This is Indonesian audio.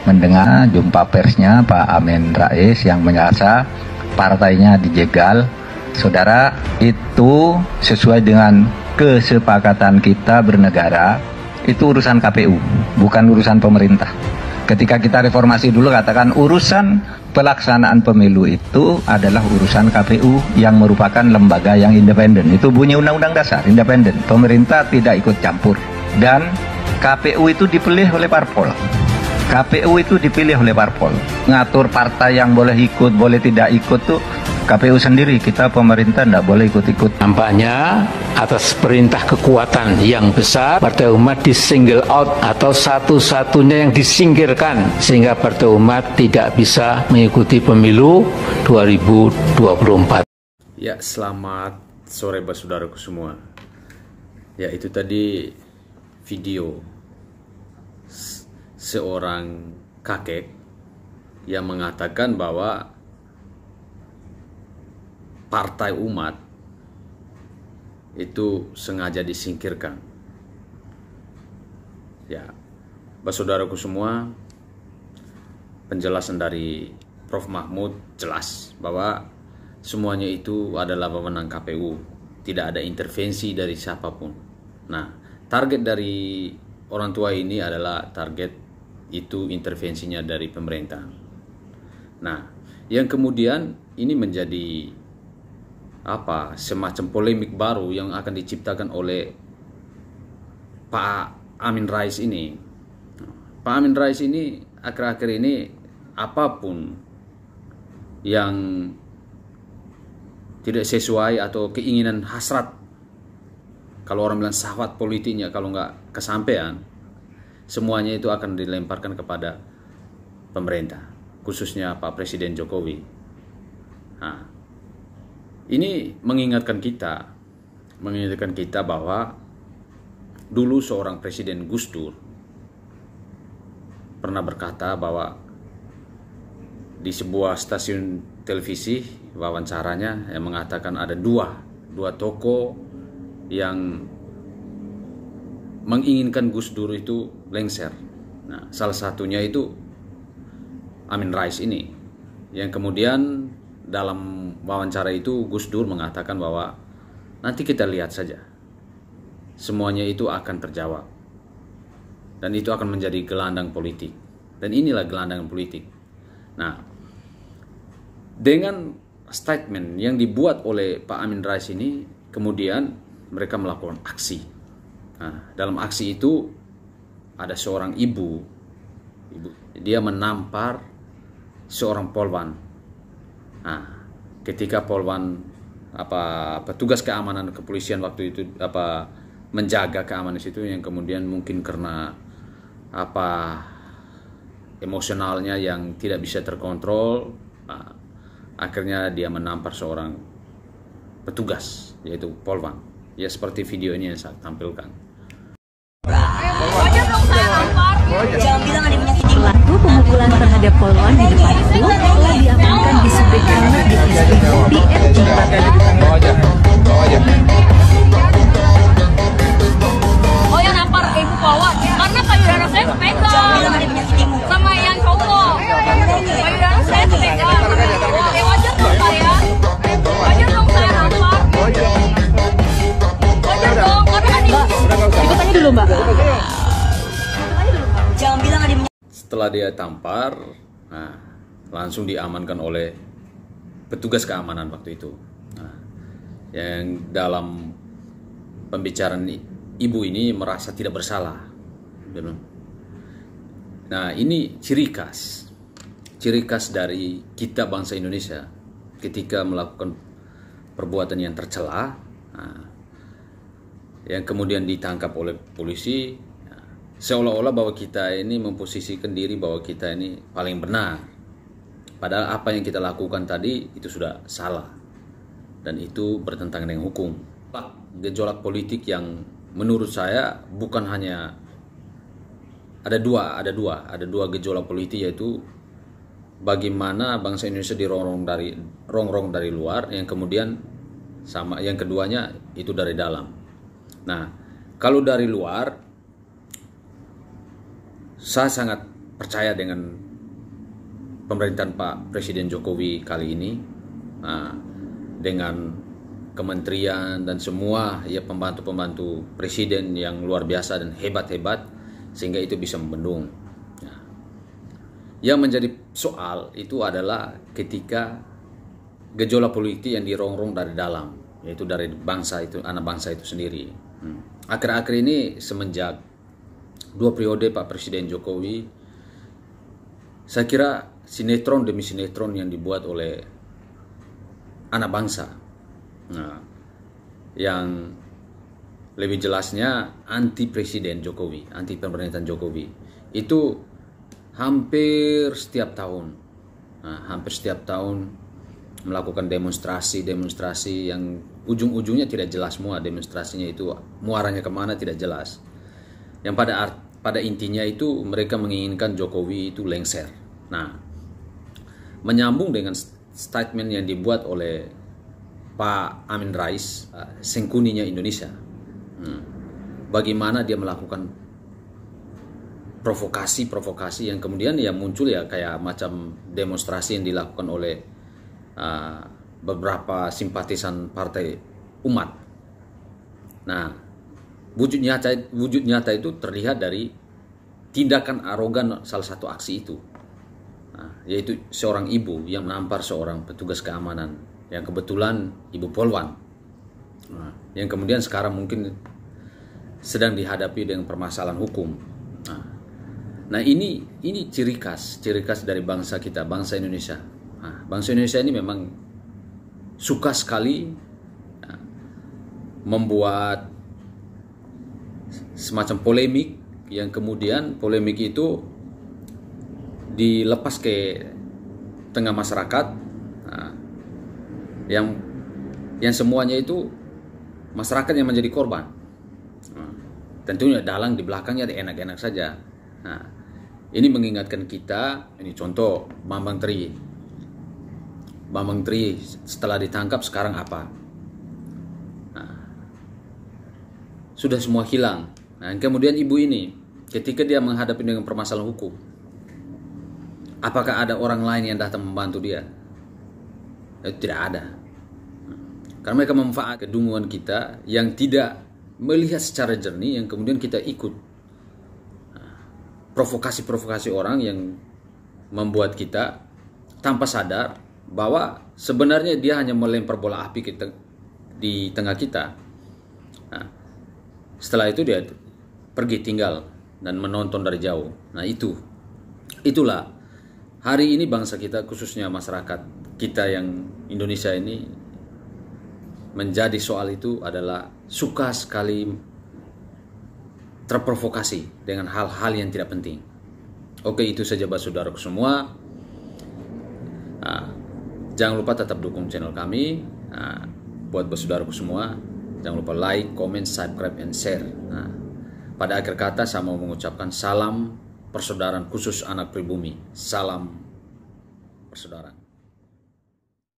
mendengar jumpa persnya Pak Amin Rais yang merasa partainya dijegal. Saudara, itu sesuai dengan kesepakatan kita bernegara, itu urusan KPU, bukan urusan pemerintah. Ketika kita reformasi dulu katakan urusan pelaksanaan pemilu itu adalah urusan KPU yang merupakan lembaga yang independen. Itu bunyi Undang-Undang Dasar, independen. Pemerintah tidak ikut campur. Dan KPU itu dipilih oleh parpol. KPU itu dipilih oleh parpol. Ngatur partai yang boleh ikut, boleh tidak ikut tuh KPU sendiri. Kita pemerintah tidak boleh ikut-ikut. Nampaknya atas perintah kekuatan yang besar, Partai Umat disingle out atau satu-satunya yang disingkirkan sehingga Partai Umat tidak bisa mengikuti pemilu 2024. Ya, selamat sore saudaraku semua. Ya, itu tadi video seorang kakek yang mengatakan bahwa Partai Umat itu sengaja disingkirkan. Ya, saudaraku semua, penjelasan dari Prof. Mahmud jelas bahwa semuanya itu adalah wewenang KPU, tidak ada intervensi dari siapapun. Nah, target dari orang tua ini adalah target itu intervensinya dari pemerintah. Nah, yang kemudian ini menjadi semacam polemik baru yang akan diciptakan oleh Pak Amin Rais ini. Pak Amin Rais ini akhir-akhir ini apapun yang tidak sesuai atau keinginan hasrat, kalau orang bilang syahwat politiknya kalau nggak kesampaian, semuanya itu akan dilemparkan kepada pemerintah, khususnya Pak Presiden Jokowi. Nah, ini mengingatkan kita bahwa dulu seorang Presiden Gus Dur pernah berkata bahwa di sebuah stasiun televisi wawancaranya yang mengatakan ada dua tokoh yang menginginkan Gus Dur itu lengser. Nah, salah satunya itu Amin Rais ini, yang kemudian dalam wawancara itu Gus Dur mengatakan bahwa nanti kita lihat saja, semuanya itu akan terjawab dan itu akan menjadi gelandang politik, dan inilah gelandang politik. Nah, dengan statement yang dibuat oleh Pak Amin Rais ini, kemudian mereka melakukan aksi. Nah, dalam aksi itu ada seorang ibu, dia menampar seorang polwan. Nah, ketika polwan petugas keamanan kepolisian waktu itu menjaga keamanan situ, yang kemudian mungkin karena emosionalnya yang tidak bisa terkontrol, akhirnya dia menampar seorang petugas, yaitu polwan. Ya, seperti video ini yang saya tampilkan. Pelaku pemukulan terhadap polwan di depan itu telah diamankan di Subdit Kamar Divisi BRG. Oh, yang nampar ibu polwan karena payudara saya pegang sama yang cowok. Payudara saya pegang. Wajar dong saya. Wajar dong saya nampar. Wajar dong, karena kan Ikut aja dulu, Mbak. Setelah dia tampar, langsung diamankan oleh petugas keamanan waktu itu. Nah, yang dalam pembicaraan ibu ini merasa tidak bersalah. Nah, ini ciri khas dari kita bangsa Indonesia ketika melakukan perbuatan yang tercela, yang kemudian ditangkap oleh polisi. Seolah-olah bahwa kita ini memposisikan diri bahwa kita ini paling benar. Padahal apa yang kita lakukan tadi itu sudah salah. Dan itu bertentangan dengan hukum. Gejolak politik yang menurut saya bukan hanya ada dua gejolak politik, yaitu bagaimana bangsa Indonesia dirongrong dari luar, yang kemudian sama yang keduanya itu dari dalam. Nah, kalau dari luar, saya sangat percaya dengan pemerintahan Pak Presiden Jokowi kali ini, dengan kementerian dan semua ya pembantu-pembantu presiden yang luar biasa dan hebat-hebat, sehingga itu bisa membendung. Yang menjadi soal itu adalah ketika gejolak politik yang dirongrong dari dalam, yaitu dari bangsa itu, anak bangsa itu sendiri. Akhir-akhir ini semenjak 2 periode Pak Presiden Jokowi, saya kira sinetron demi sinetron yang dibuat oleh anak bangsa, yang lebih jelasnya anti Presiden Jokowi, anti pemerintahan Jokowi, itu hampir setiap tahun melakukan demonstrasi yang ujung-ujungnya tidak jelas semua. Demonstrasinya itu muaranya kemana tidak jelas. Yang pada intinya itu mereka menginginkan Jokowi itu lengser. Nah, menyambung dengan statement yang dibuat oleh Pak Amin Rais, Sengkuninya Indonesia, bagaimana dia melakukan provokasi yang kemudian ya muncul ya kayak macam demonstrasi yang dilakukan oleh beberapa simpatisan partai umat. Nah, wujud nyata itu terlihat dari tindakan arogan salah satu aksi itu, yaitu seorang ibu yang menampar seorang petugas keamanan yang kebetulan ibu Polwan, yang kemudian sekarang mungkin sedang dihadapi dengan permasalahan hukum. Nah, ini ciri khas dari bangsa kita, bangsa Indonesia. Bangsa Indonesia ini memang suka sekali membuat semacam polemik, yang kemudian polemik itu dilepas ke tengah masyarakat, yang semuanya itu masyarakat yang menjadi korban. Tentunya dalang di belakangnya enak-enak saja. Ini mengingatkan kita, ini contoh Bambang Tri setelah ditangkap sekarang apa? Sudah semua hilang. Kemudian ibu ini ketika dia menghadapi dengan permasalahan hukum, apakah ada orang lain yang datang membantu dia? Itu tidak ada. Karena mereka memanfaatkan kedunguan kita yang tidak melihat secara jernih, yang kemudian kita ikut provokasi orang yang membuat kita tanpa sadar bahwa sebenarnya dia hanya melempar bola api di tengah kita. Setelah itu dia pergi tinggal dan menonton dari jauh. Nah, itulah hari ini bangsa kita, khususnya masyarakat kita yang Indonesia ini, menjadi soal itu adalah suka sekali terprovokasi dengan hal-hal yang tidak penting. Oke, itu saja buat saudaraku semua. Jangan lupa tetap dukung channel kami. Buat saudaraku semua, jangan lupa like, comment, subscribe, and share. Pada akhir kata saya mau mengucapkan salam persaudaraan khusus anak pribumi. Salam persaudaraan.